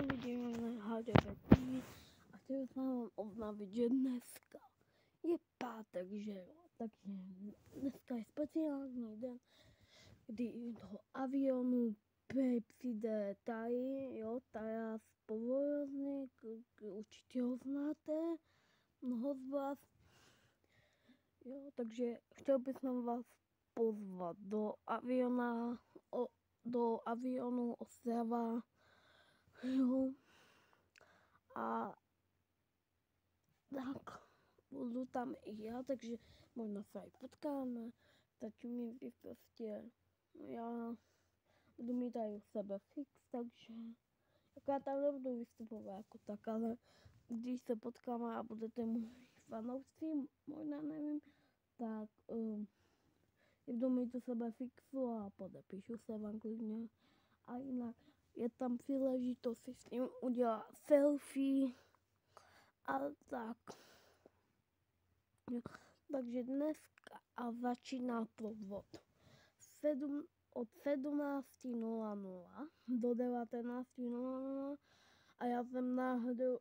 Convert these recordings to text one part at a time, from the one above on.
vidíme na HDP TV a chtěl jsem vám oznámit, že dneska je pátek, že jo, takže dneska je speciální den, kdy toho avionu přijde Taji, jo, Taja z Povorozny, určitě ho znáte, mnoho z vás, jo, takže chtěl bych vás pozvat do avionu Ostrava, jo, a tak budu tam i já, takže možná se i potkáme, stačí mi prostě, já budu mít tady u sebe fix, takže já tam nebudu vystupovat jako tak, ale když se potkáme a budete můj fanoušci, možná nevím, tak budu mít u sebe fixu a podepíšu se vám klidně. A jinak je tam příležitost si s ním udělat selfie a tak. Jo. Takže dneska a začíná provod od 17:00 do 19:00 a já jsem náhodou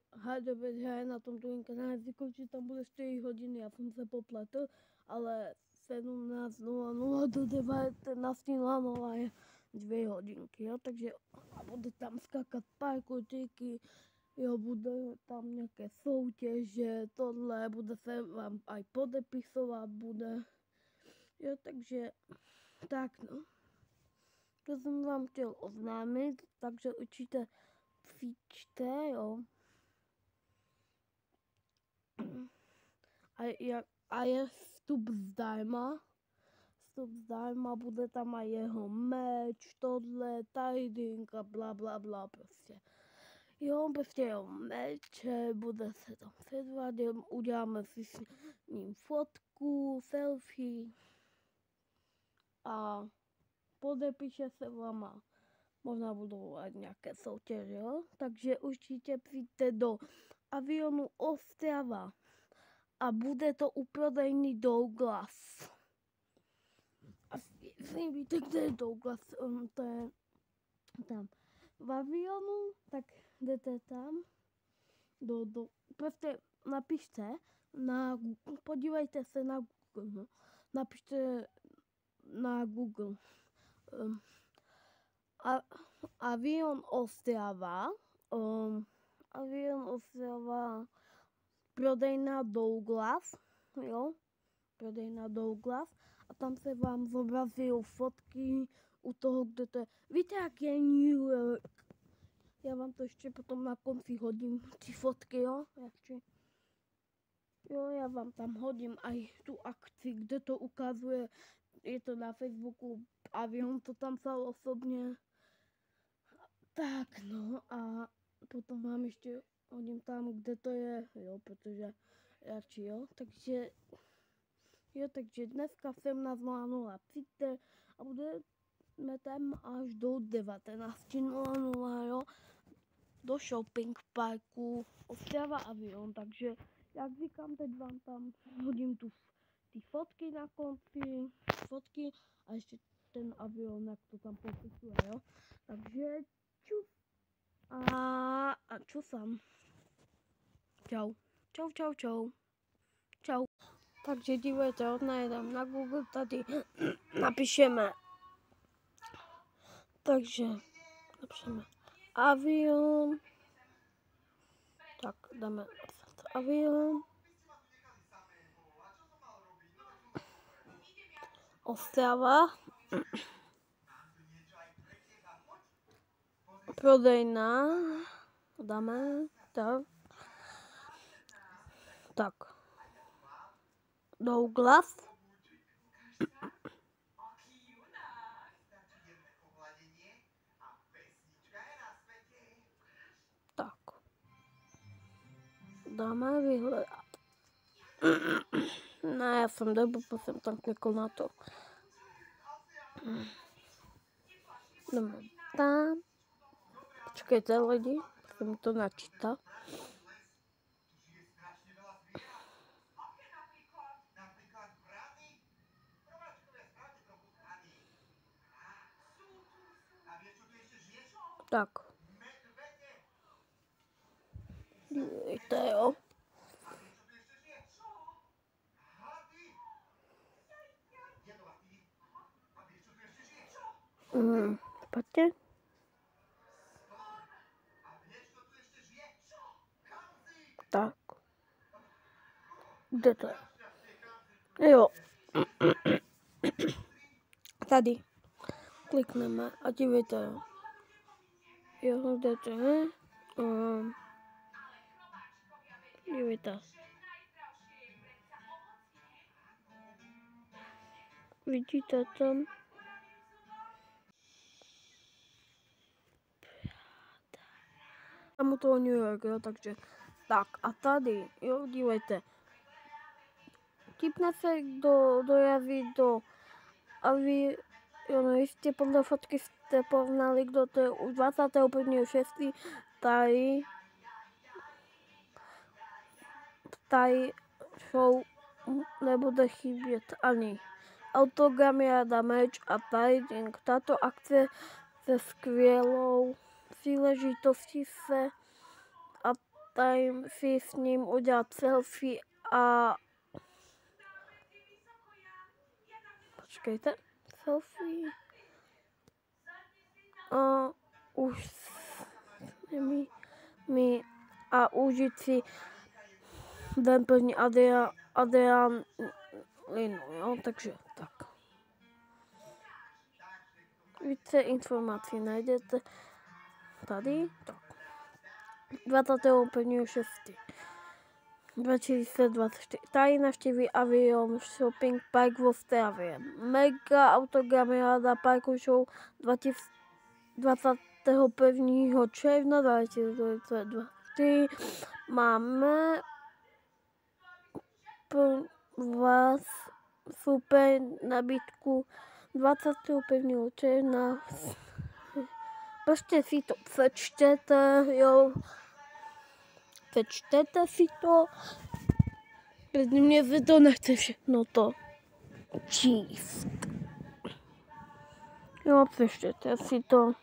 že na tom druhém kanále říkal, že tam bude 4 hodiny, já jsem se popletl, ale 17:00 do 19:00 je 2 hodinky, jo, takže bude tam skákat parkouriky, jo, bude tam nějaké soutěže, tohle, bude se vám aj podepisovat, bude, jo, takže tak no. To jsem vám chtěl oznámit, takže určitě přijďte, jo. A je vstup zdarma, bude tam aj jeho meč, tohle, tajdinka, bla bla bla prostě. Jo, prostě jeho meče, bude se tam předvádět, uděláme si s ním fotku, selfie a podepíše se váma. Možná budou aj nějaké soutěže, jo? Takže určitě přijďte do avionu Ostrava a bude to u prodejny Douglas. Asi víte, kde je Douglas, to je tam v avionu, tak jdete tam, prostě napište podívejte se na Google, no. Napište na Google avion Ostrava, prodejna Douglas, jo, prodejna Douglas a tam se vám zobrazí fotky u toho, kde to je. Víte, jak je New York? Já vám to ještě potom na konci hodím, ty fotky, jo, jo, já vám tam hodím aj tu akci, kde to ukazuje, je to na Facebooku, avion to tam psal osobně. Tak no a potom vám ještě hodím tam, kde to je, jo, protože radši, jo, takže dneska 17:00 přijďte a budeme tam až do 19:00, jo, do shopping parku Ostrava avion, takže jak říkám, teď vám tam hodím ty fotky na konci, fotky a ještě ten avion, jak to tam popisuje, jo, takže čus a čusám. Čau. Čau. Takže dívejte, odnajdem na Google, tady napíšeme. Takže napíšeme avion. Tak dáme avion. Ostrava. Prodejna. Dáme. Tak. Douglas. Tak. Dáme vyhledat. Ne, já jsem debil, jsem tam klikl na to. Jdeme tam. Počkejte lidi, jsem to načítal. Tak. Dívejte, jo. Špatně. Tak. Kde to je? Jo. Tady. Klikneme a dívejte, jo. Jo, kde to je? Dívejte. Vidíte tam? Tam u toho New York, jo, takže tak a tady, jo, dívejte. Tipne se, kdo dojaví do avionu, jistě podle fotky jste poznali, kdo to je už 21.6. Tady show nebude chybět ani autogramiáda, merch a trading. Tato akce se skvělou příležitostí se a tady si s ním udělat selfie a počkejte, selfie a už a užít si den plní adrenalinu, jo, takže tak. Více informací najdete tady, tak. 21.6.2024. Tady navštíví Avion Shopping Park v Ostravě. Mega autogramiáda Parku Show 21. června 2023. Máme pro vás super nabídku 21. června. Prostě si to přečtěte, jo. Přečtěte si to. Mě se to nechce všechno to číst. Jo, přečtěte si to.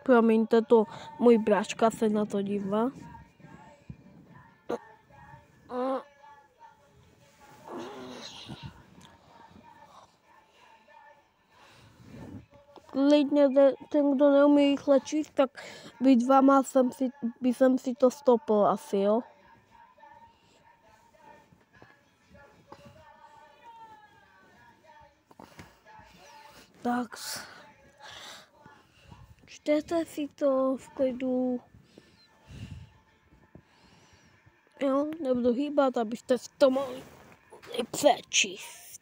Promiňte to, můj bráška se na to dívá. Klidně ten, kdo neumí rychle číst, tak být váma by jsem si to stopil asi, jo. Tak. Čtěte si to v klidu. Jo, nebudu hýbat, abyste si to mohli přečíst.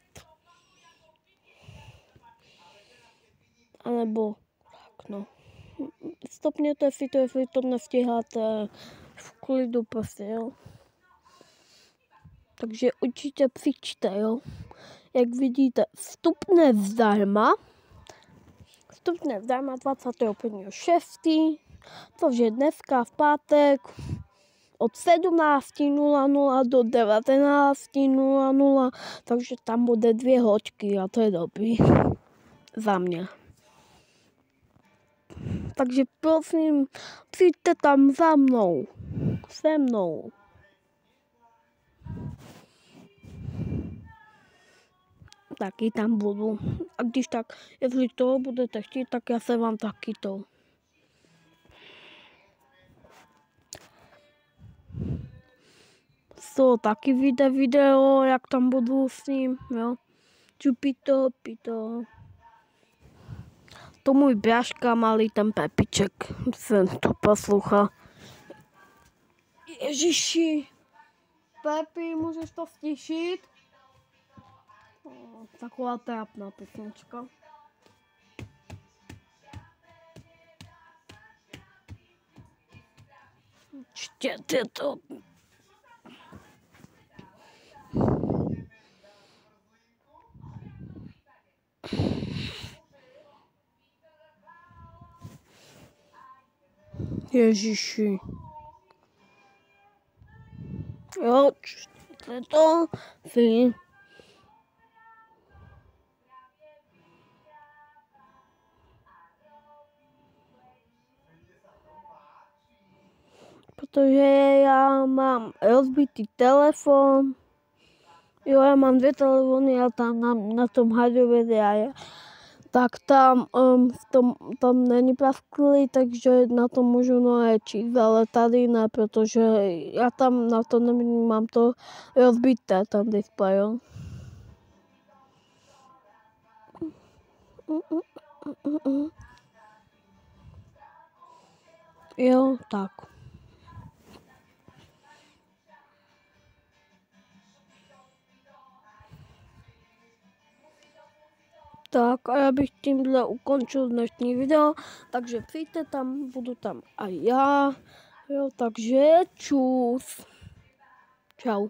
A nebo tak, no. Stopněte si to, jestli to nestíháte v klidu prostě, jo. Takže určitě přijďte, jo. Jak vidíte, vstupné zdarma 21.6., což je dneska v pátek od 17.00 do 19.00, takže tam bude 2 hoďky a to je dobrý za mě. Takže prosím, přijďte tam za mnou, se mnou. Taky tam budu. A když tak, jestli to budete chtít, tak já se vám taky to. To taky vyjde video, jak tam budu s ním, jo. Čupito, pito. To můj bráška malý, ten Pepiček, jsem to poslouchal. Ježiši, Pepi, můžeš to stišit? Taková trápná písnička. Čtěte to. Ježiši. Jo, čtěte to. Vy. protože já mám rozbitý telefon. Jo, já mám 2 telefony a tam na tom hardware tak tam tam není praskly, takže na to můžu naléčit, ale tady ne, protože já tam na to nevím, mám to rozbité, ten displej, jo. Jo, tak. Tak a já bych tímhle ukončil dnešní video, takže přijďte tam, budu tam a já, jo, takže čus. Čau.